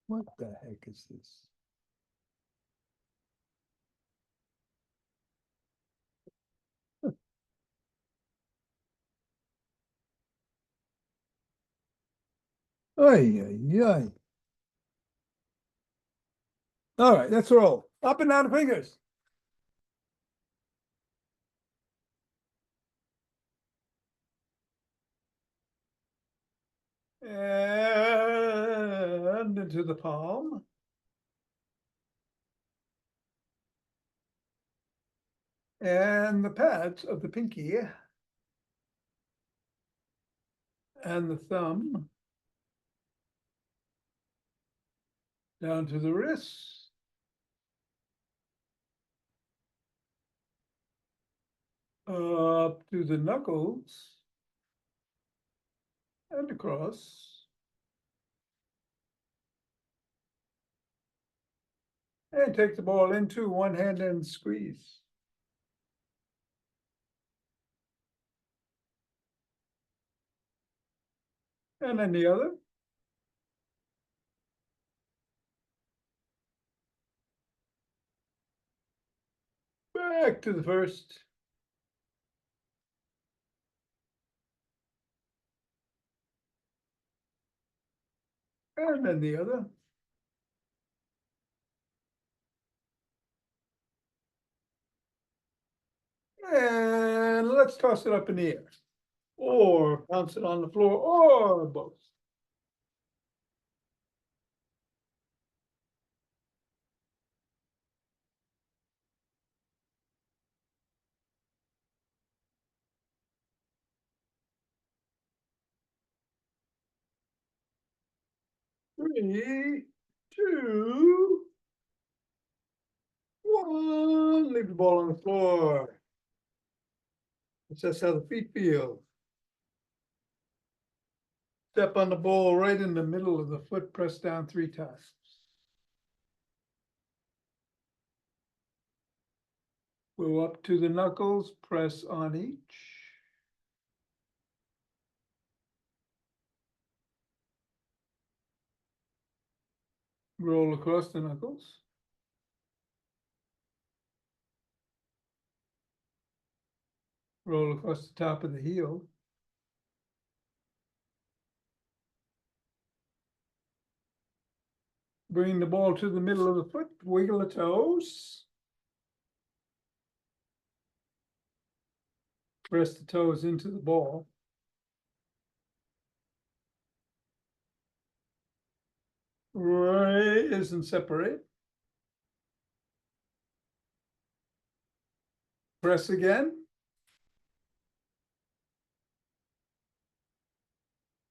What the heck is this? Ay, ay, ay. All right, let's roll. Up and down the fingers. And into the palm. And the pads of the pinky. And the thumb. Down to the wrist. Up to the knuckles. And across. And take the ball into one hand and squeeze. And then the other. Back to the first. And then the other. And let's toss it up in the air. Or bounce it on the floor, or both. Three, two, one. Leave the ball on the floor. Assess how the feet feel. Step on the ball right in the middle of the foot, press down 3 times. Go up to the knuckles, press on each. Roll across the knuckles. Roll across the top of the heel. Bring the ball to the middle of the foot, wiggle the toes. Press the toes into the ball. Raise and separate. Press again.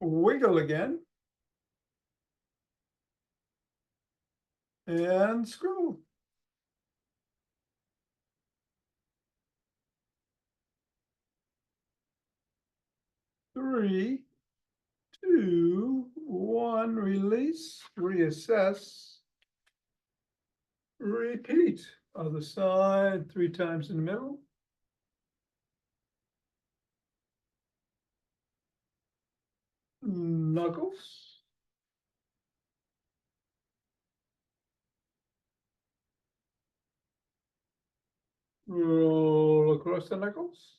Wiggle again. And screw. Three, two, one, release, reassess, repeat. Other side, 3 times in the middle. Knuckles. Roll across the knuckles.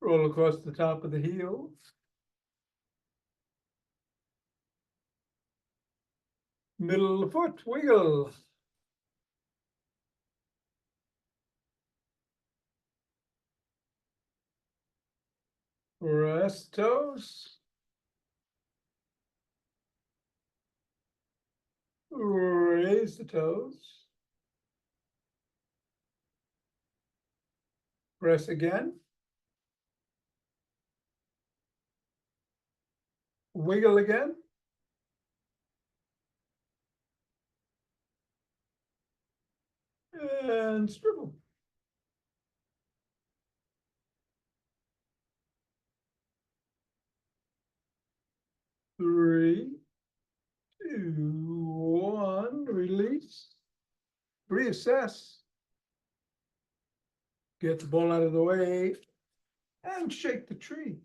Roll across the top of the heel. Middle of the foot, wiggle. Rest toes. Raise the toes. Press again. Wiggle again. And scribble. Three, two, one, release. Reassess. Get the ball out of the way and shake the tree.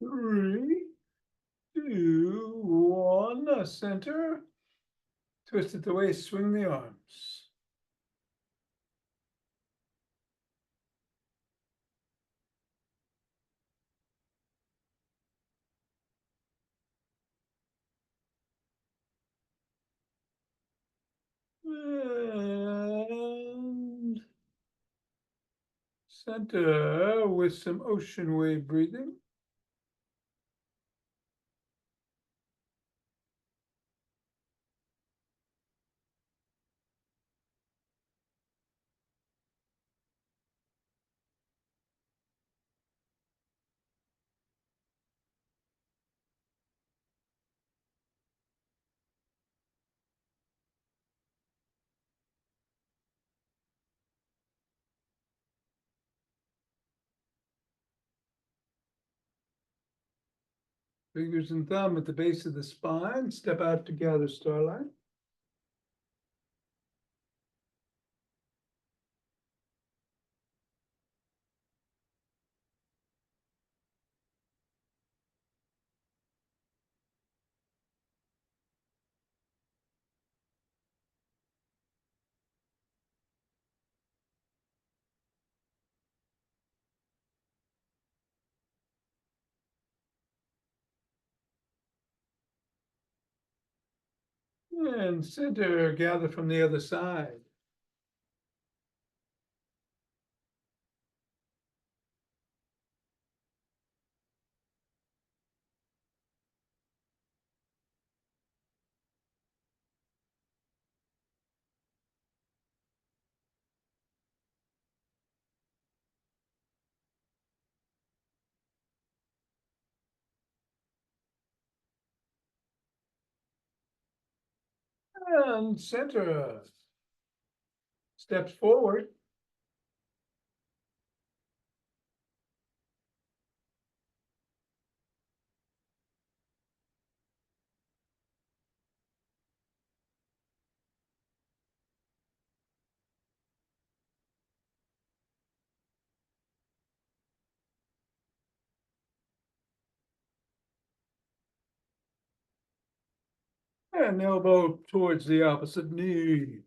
3, 2, 1, center. Twist at the waist, swing the arms. And center with some ocean wave breathing. Fingers and thumb at the base of the spine. Step out to gather starlight. And center, gather from the other side. And center. Steps forward. And elbow towards the opposite knee.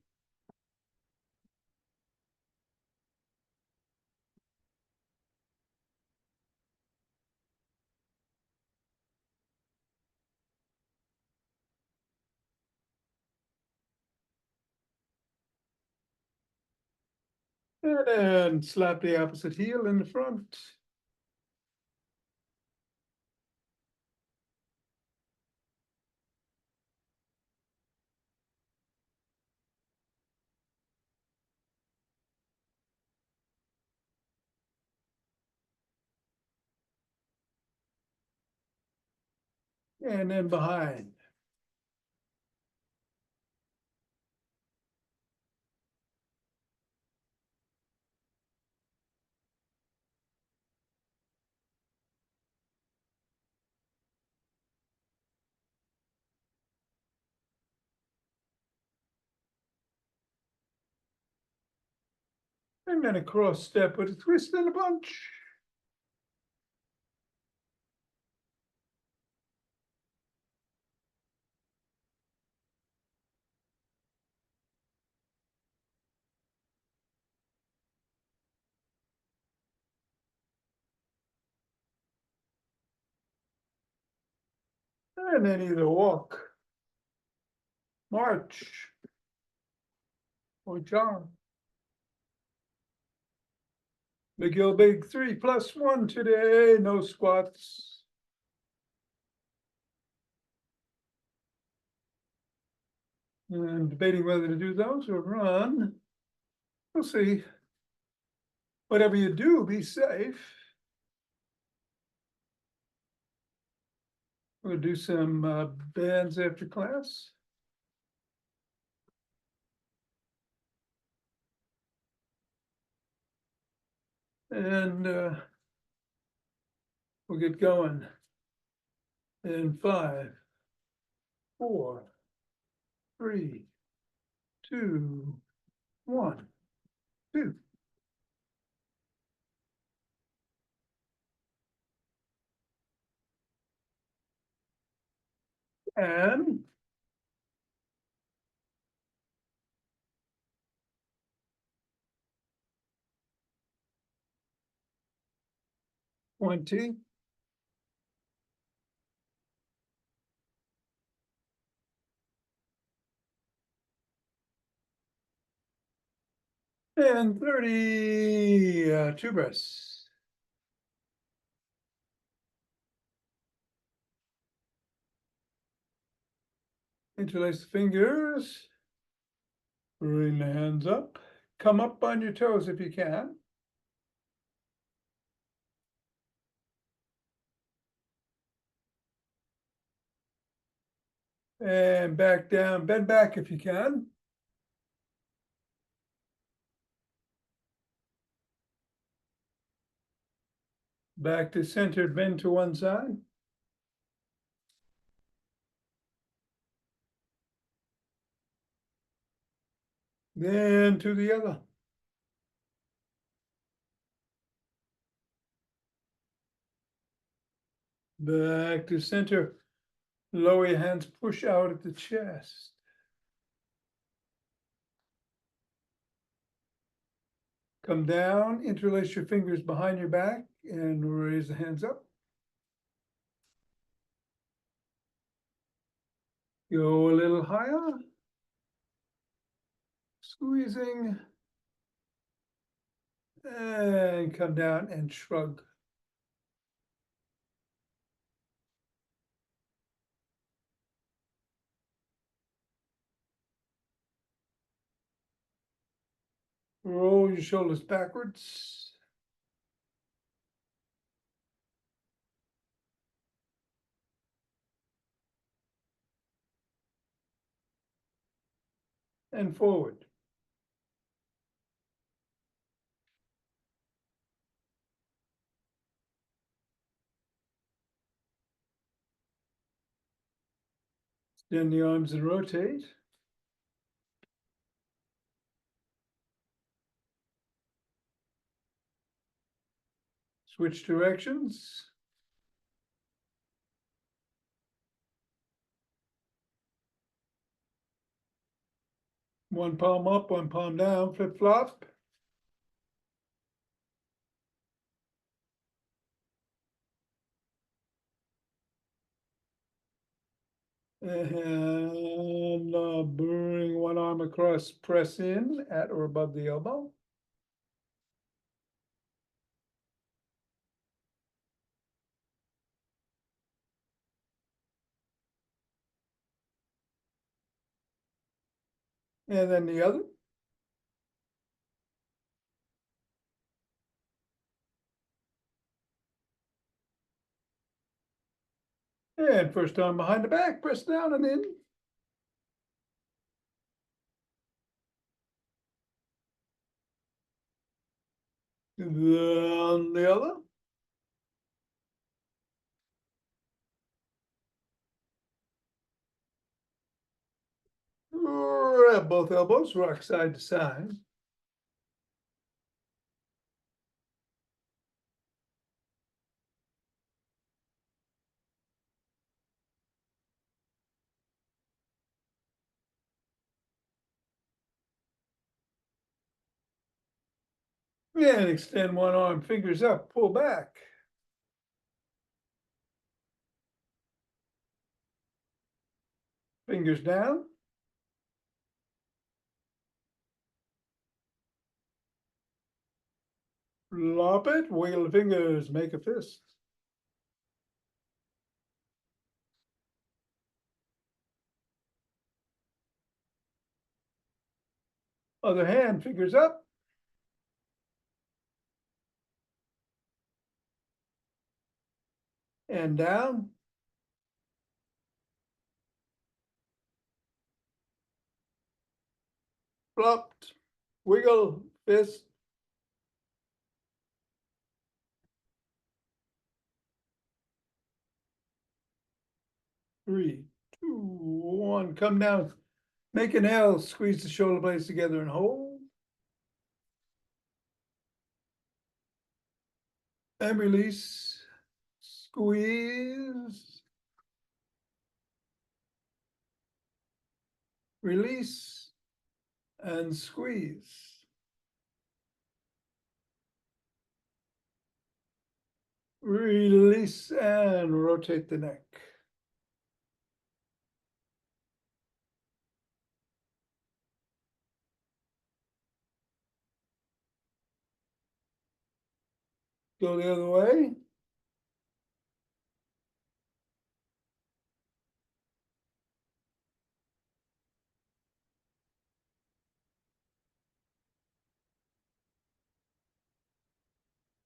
And then slap the opposite heel in the front. And then behind. And then a cross step with a twist and a punch. And then either walk, march, or jog. McGill Big 3+1 today, no squats. And debating whether to do those or run. We'll see. Whatever you do, be safe. We'll do some bands after class. And we'll get going in 5, 4, 3, 2, 1, 2. and 20. And 30, two breaths. Interlace the fingers. Bring the hands up. Come up on your toes if you can. And back down, bend back if you can. Back to center, bend to one side. Then to the other. Back to center. Lower your hands, push out at the chest. Come down, interlace your fingers behind your back and raise the hands up. Go a little higher. Squeezing. And come down and shrug. Roll your shoulders backwards. And forward. Extend the arms and rotate. Switch directions. One palm up, one palm down, flip flop. And bring one arm across, press in at or above the elbow. And then the other. And first arm behind the back, press down and in. Then the other. Grab both elbows, rock side to side. And extend one arm, fingers up, pull back. Fingers down. Flop it, wiggle the fingers, make a fist. Other hand, fingers up. And down. Flopped, wiggle, fist. Three, two, one, come down. Make an L, squeeze the shoulder blades together and hold. And release, squeeze. release, and squeeze. Release and rotate the neck. Go the other way.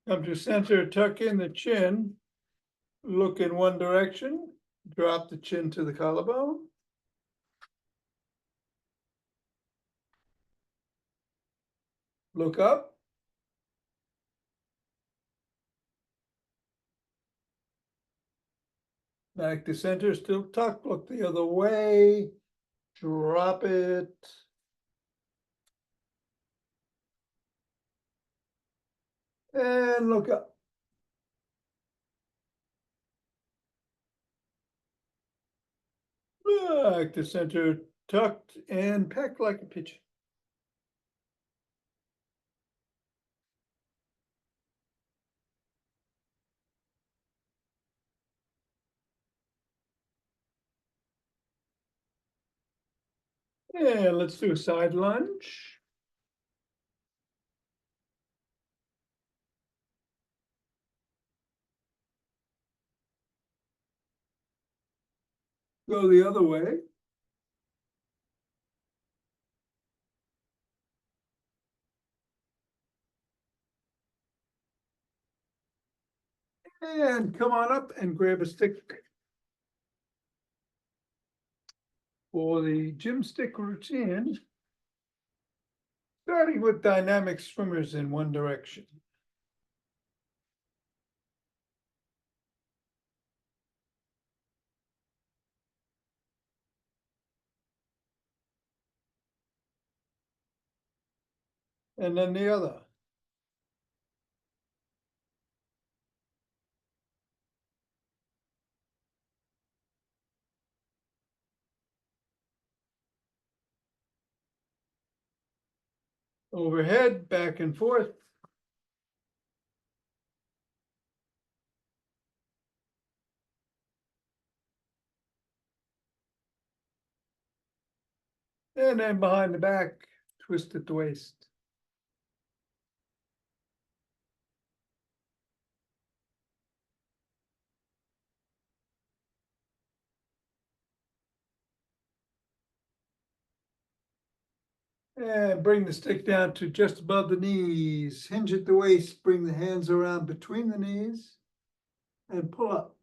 Come to center, tuck in the chin, look in one direction, drop the chin to the collarbone. Look up. Back to center, still tucked, look the other way, drop it. And look up. Back to center, tucked and packed like a pigeon. And let's do a side lunge. Go the other way. And come on up and grab a stick. For the gym stick routine, starting with dynamic swimmers in one direction. And then the other. Overhead, back and forth. And then behind the back, twist at the waist. And bring the stick down to just above the knees. Hinge at the waist, bring the hands around between the knees and pull up.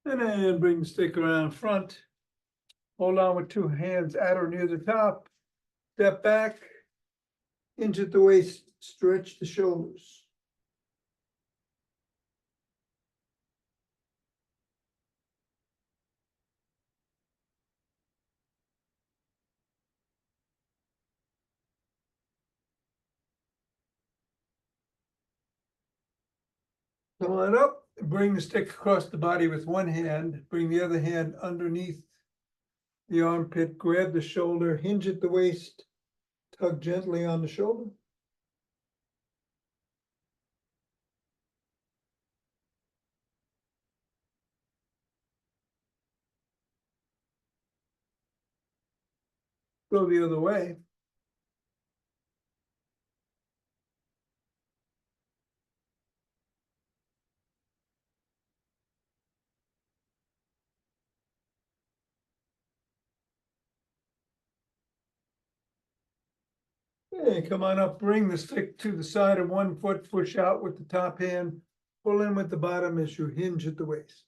And then bring the stick around front. Hold on with two hands at or near the top. Step back, hinge at the waist, stretch the shoulders. Come on up, bring the stick across the body with one hand, bring the other hand underneath the armpit, grab the shoulder, hinge at the waist, tug gently on the shoulder. Go the other way. Okay, come on up, bring the stick to the side of one foot, push out with the top hand, pull in with the bottom as you hinge at the waist.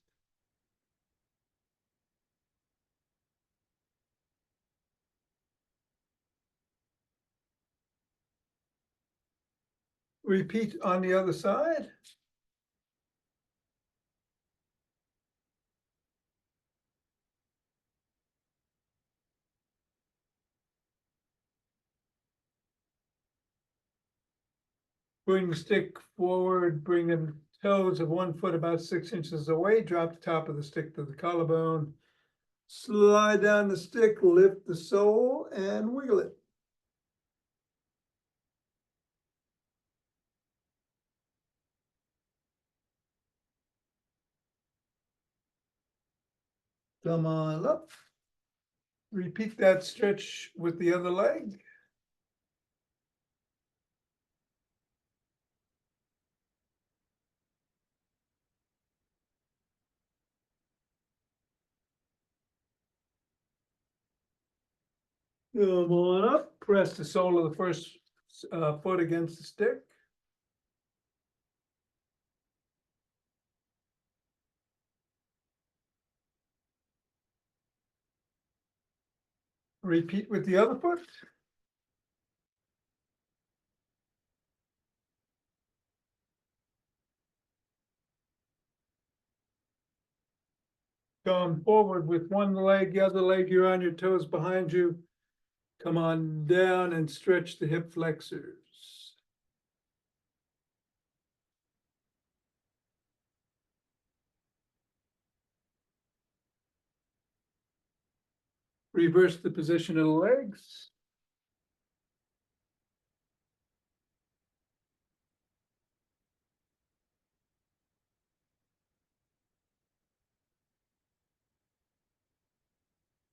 Repeat on the other side. Bring the stick forward, bring the toes of 1 foot about 6 inches away, drop the top of the stick to the collarbone. Slide down the stick, lift the sole and wiggle it. Come on up. Repeat that stretch with the other leg. Come on up, press the sole of the first foot against the stick. Repeat with the other foot. Come forward with one leg, the other leg, you're on your toes behind you. Come on down and stretch the hip flexors. Reverse the position of the legs.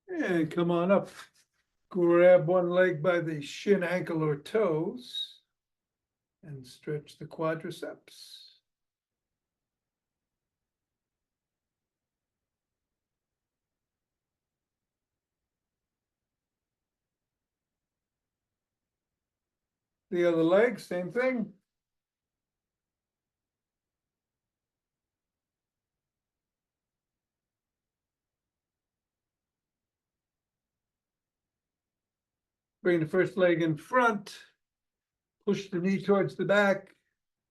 And come on up. Grab one leg by the shin, ankle, or toes and stretch the quadriceps. The other leg, same thing. Bring the first leg in front. Push the knee towards the back.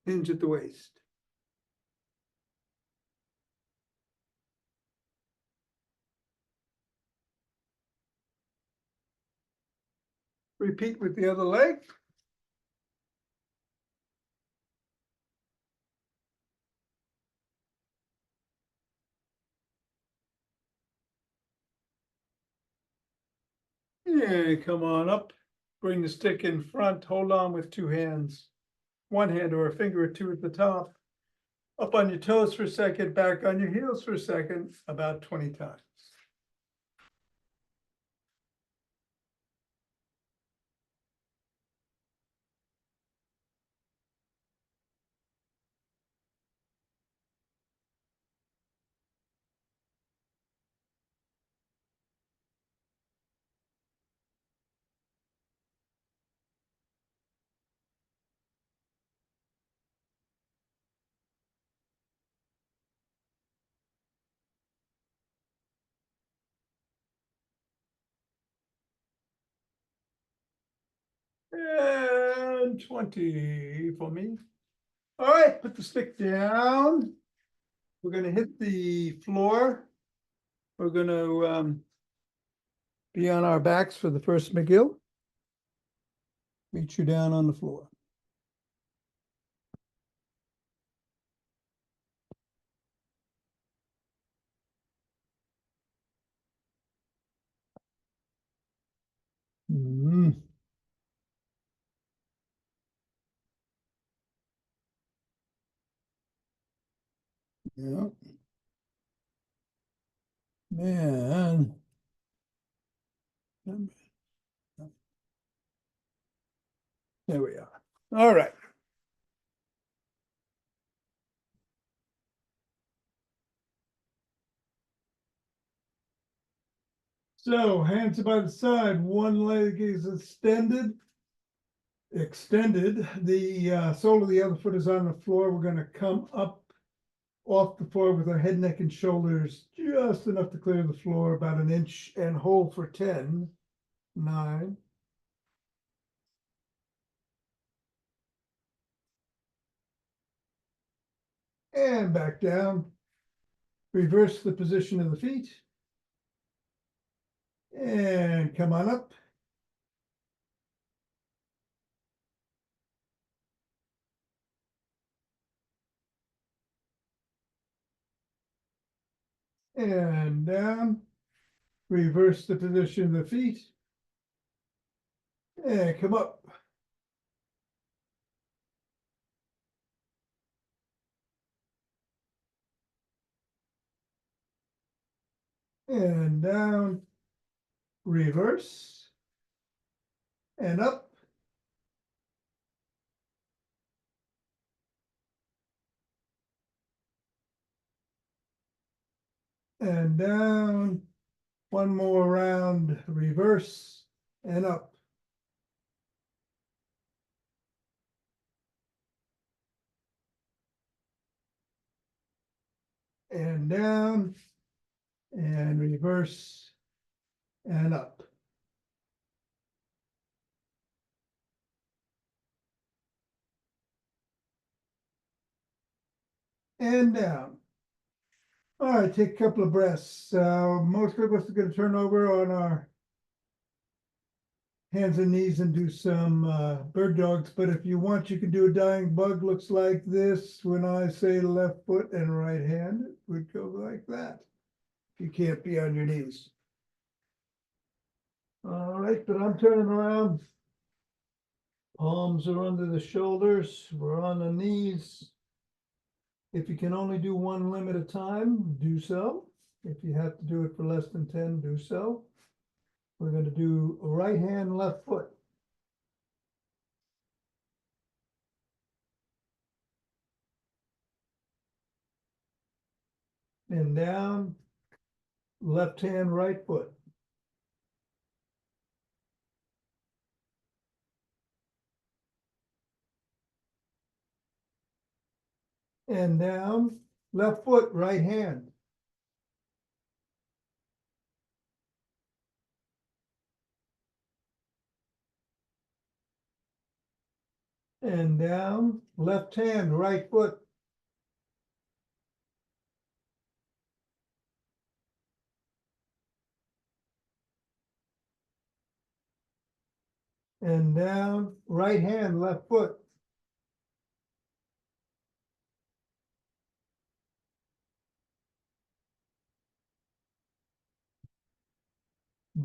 Hinge at the waist. Repeat with the other leg. And come on up. Bring the stick in front. Hold on with two hands. One hand or a finger or two at the top. Up on your toes for a second, back on your heels for a second, about 20 times. And 20 for me. All right, put the stick down. We're gonna hit the floor. We're gonna be on our backs for the first McGill. Meet you down on the floor. Yeah. Man. There we are. All right. So hands are by the side, one leg is extended. The sole of the other foot is on the floor. We're gonna come up off the floor with our head, neck, and shoulders just enough to clear the floor, about an inch, and hold for 10, 9, and back down. Reverse the position of the feet. And come on up. and down. Reverse the position of the feet. And come up. And down. Reverse. And up. And down. One more round, reverse and up. And down. And reverse and up. And down. All right, take a couple of breaths. Most of us are going to turn over on our hands and knees and do some bird dogs. But if you want, you can do a dying bug. Looks like this. When I say left foot and right hand, it would go like that. You can't be on your knees. All right, but I'm turning around. Palms are under the shoulders. We're on the knees. If you can only do one limb at a time, do so. If you have to do it for less than 10, do so. We're going to do right hand, left foot. And down, left hand, right foot. And down, left foot, right hand. And down, left hand, right foot. And down, right hand, left foot.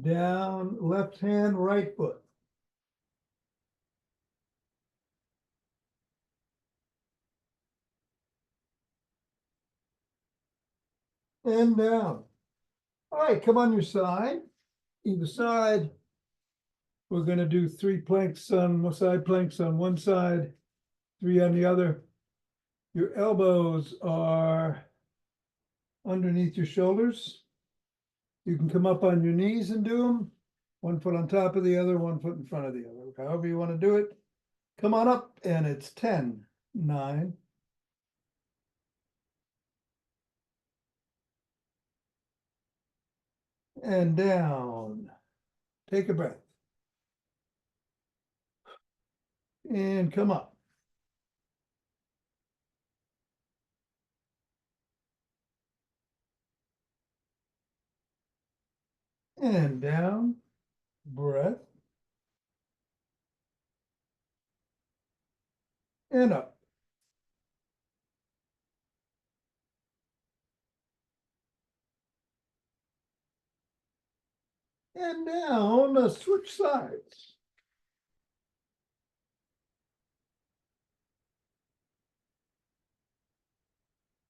Down, left hand, right foot. And down. All right, come on your side, either side. We're going to do 3 planks on side planks on one side, 3 on the other. Your elbows are underneath your shoulders. You can come up on your knees and do them. 1 foot on top of the other, 1 foot in front of the other. However you want to do it. Come on up, and it's 10, 9, and down. Take a breath. And come up. And down. Breath. And up. And down. Switch sides.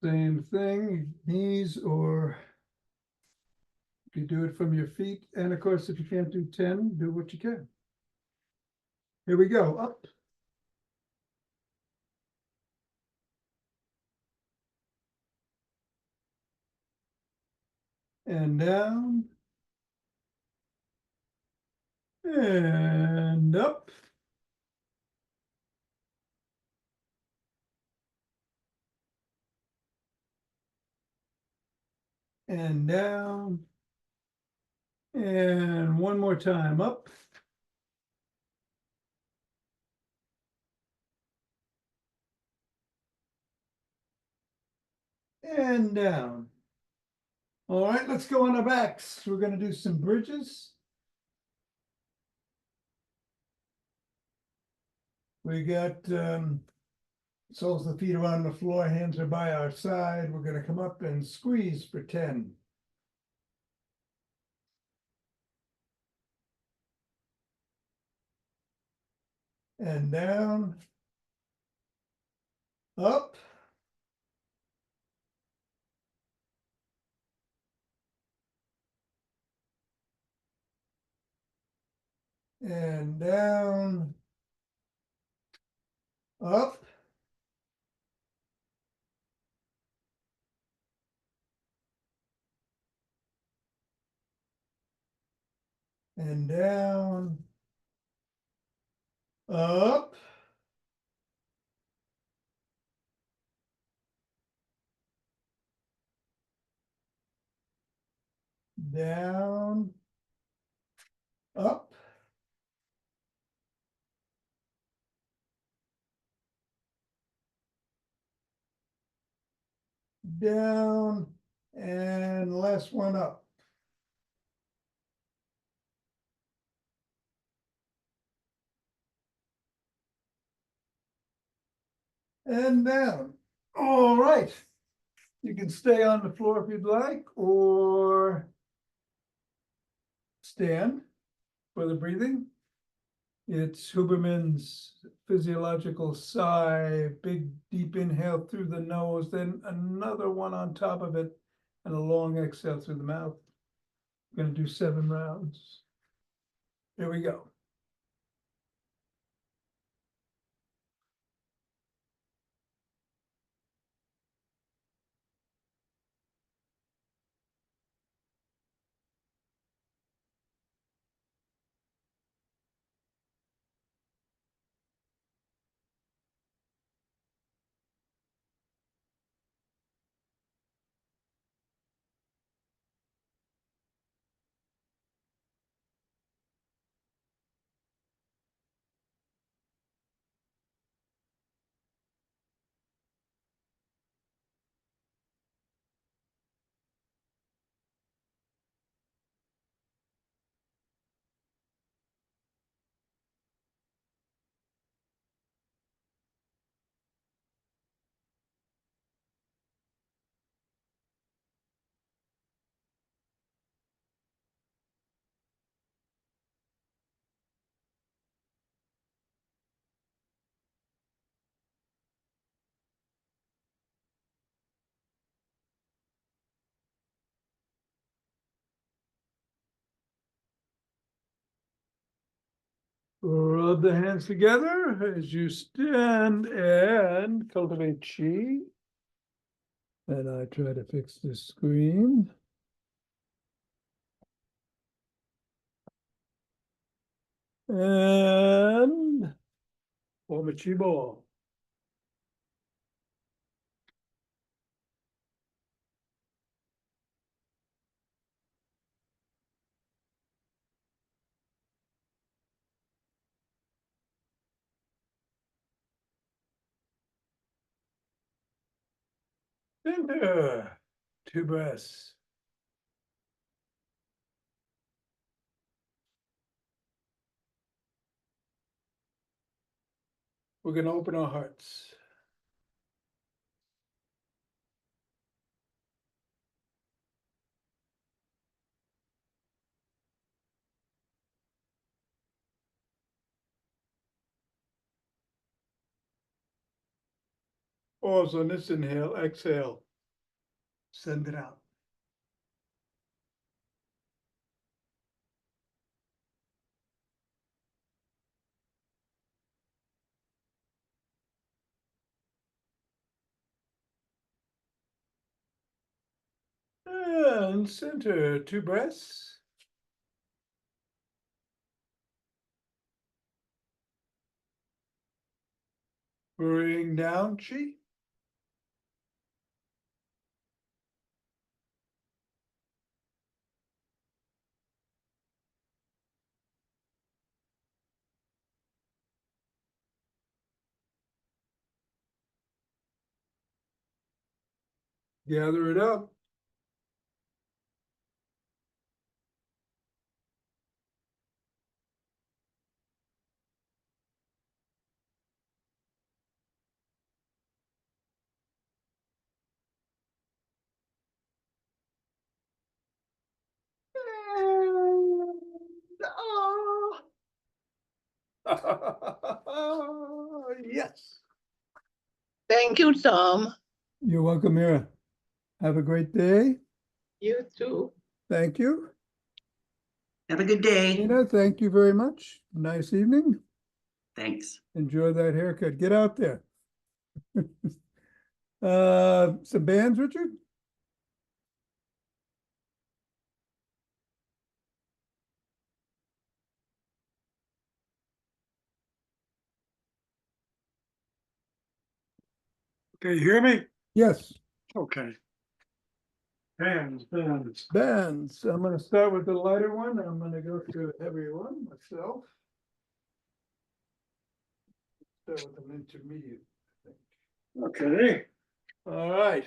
Same thing, knees, or if you do it from your feet. And of course, if you can't do 10, do what you can. Here we go, up. And down. And up. And down. And one more time, up. And down. All right, let's go on our backs. We're going to do some bridges. We got soles of the feet are on the floor, hands are by our side. We're going to come up and squeeze for 10. and down, up, and down, up, and down, up, down, up, down, and last one up. And down. All right. You can stay on the floor if you'd like, or stand for the breathing. It's Huberman's physiological sigh, big deep inhale through the nose, then another one on top of it, and a long exhale through the mouth. I'm going to do 7 rounds. Here we go. Rub the hands together as you stand and cultivate chi. And I try to fix this screen. And form a chi ball. Center, 2 breaths. We're going to open our hearts. Pause on this inhale, exhale. Send it out. And center, 2 breaths. Bring down chi. Gather it up. And, Yes. Thank you, Tom. You're welcome, Mira. Have a great day. You too. Thank you. Have a good day. Nina, thank you very much. Nice evening. Thanks. Enjoy that haircut. Get out there. Some bands, Richard? Can you hear me? Yes, Okay. Bands. bands. I'm gonna start with the lighter one. I'm gonna go to a heavier one myself. Start with an intermediate, I think. Okay. All right.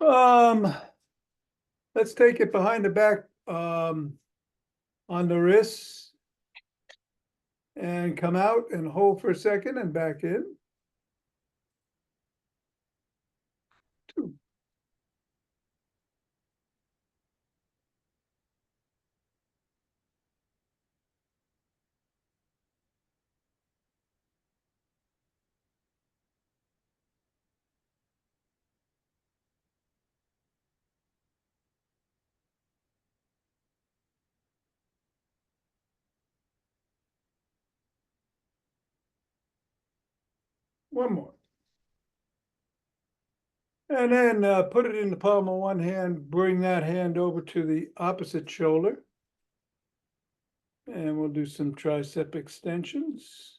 Um, let's take it behind the back, on the wrists. And come out and hold for a second and back in. 2. One more. And then put it in the palm of one hand, bring that hand over to the opposite shoulder. And we'll do some tricep extensions.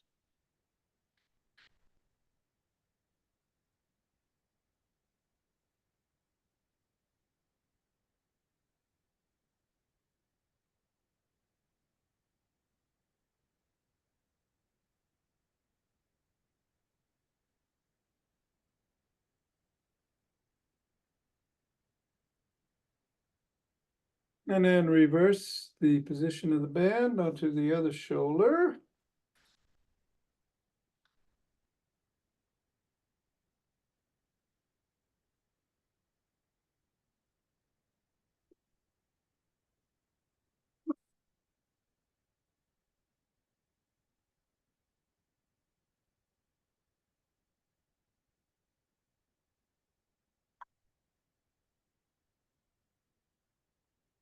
And then reverse the position of the band onto the other shoulder.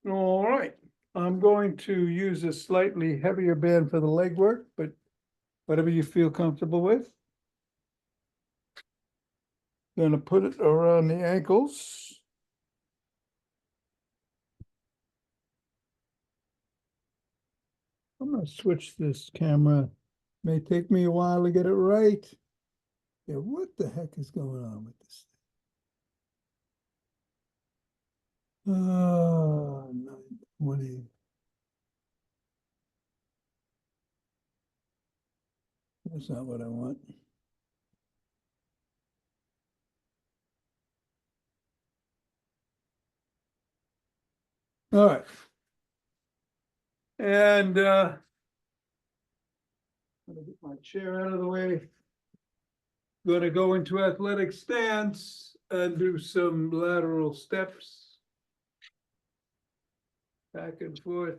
All right, I'm going to use a slightly heavier band for the leg work, but whatever you feel comfortable with. Gonna put it around the ankles. I'm gonna switch this camera. May take me a while to get it right. Yeah, what the heck is going on with this? 920. That's not what I want. All right. And I'm gonna get my chair out of the way. Gonna go into athletic stance and do some lateral steps. Back and forth.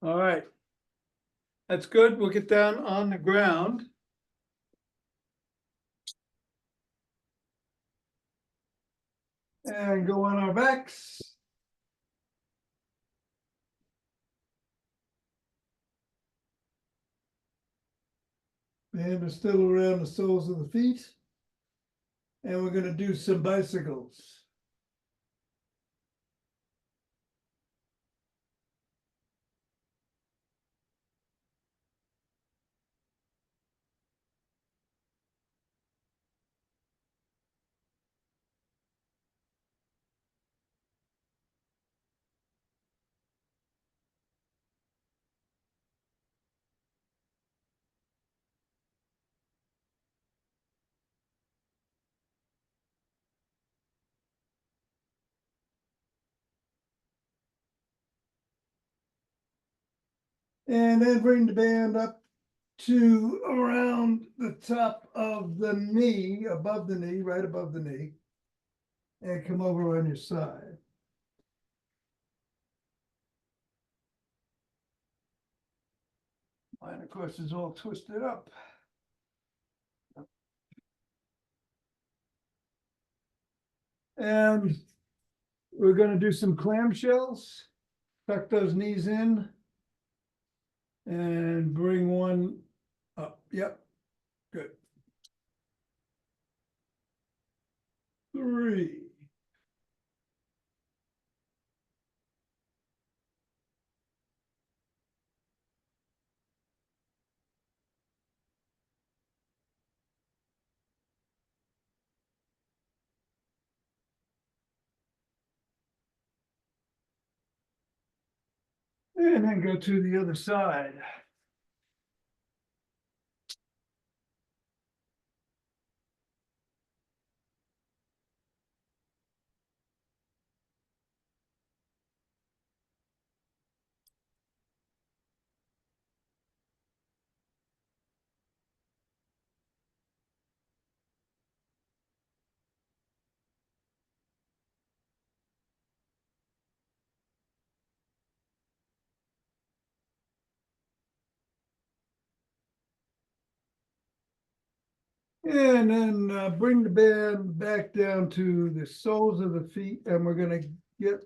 All right. That's good. We'll get down on the ground. And go on our backs. Band is still around the soles of the feet. And we're gonna do some bicycles. And then bring the band up to around the top of the knee, above the knee, right above the knee. And come over on your side. Mine, of course, is all twisted up. And we're gonna do some clamshells. Tuck those knees in. And bring one up. Yep, good. 3. And then go to the other side. And then bring the band back down to the soles of the feet, and we're gonna get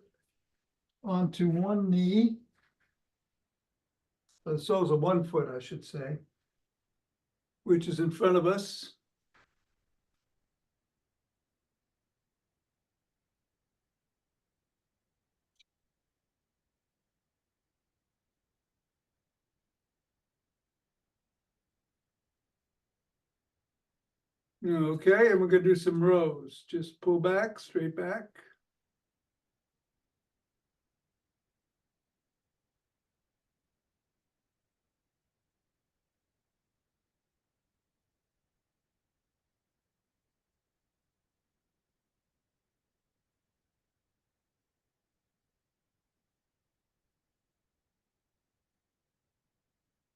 onto one knee. The soles of one foot, I should say, which is in front of us. Okay, and we're gonna do some rows. Just pull back, straight back.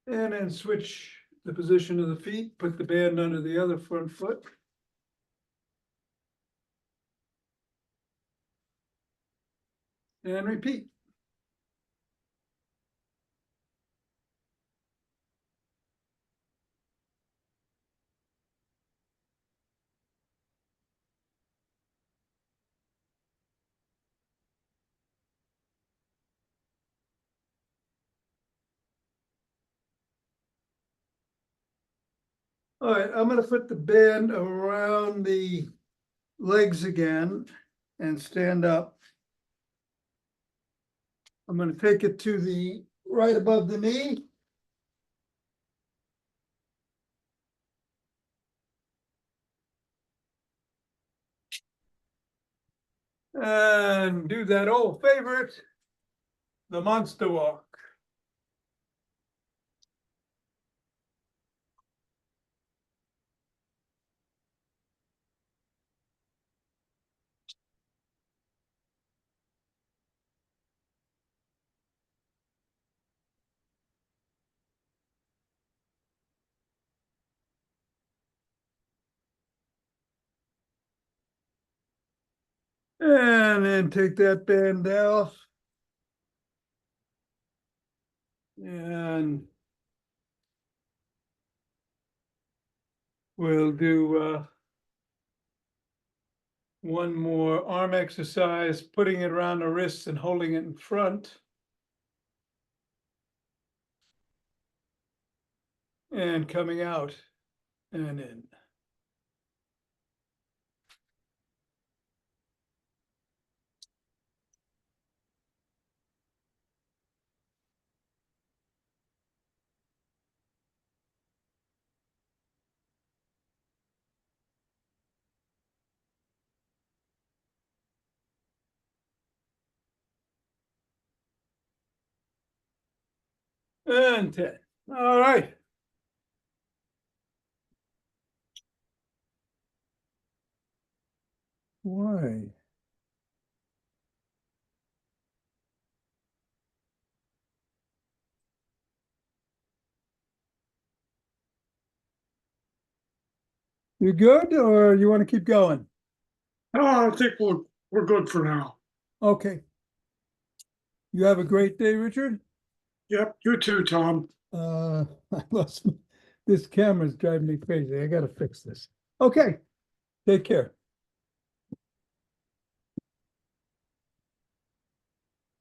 And then switch the position of the feet, put the band under the other front foot. And repeat. All right, I'm gonna put the band around the legs again and stand up. I'm gonna take it to the right above the knee. And do that old favorite, the monster walk. And then take that band off. And we'll do one more arm exercise, putting it around the wrists and holding it in front. And coming out and in. And 10. All right. Why? You good, or you want to keep going? No, I think we're good for now. Okay. You have a great day, Richard. Yep, you too, Tom. I lost, this camera's driving me crazy. I gotta fix this. Okay, take care.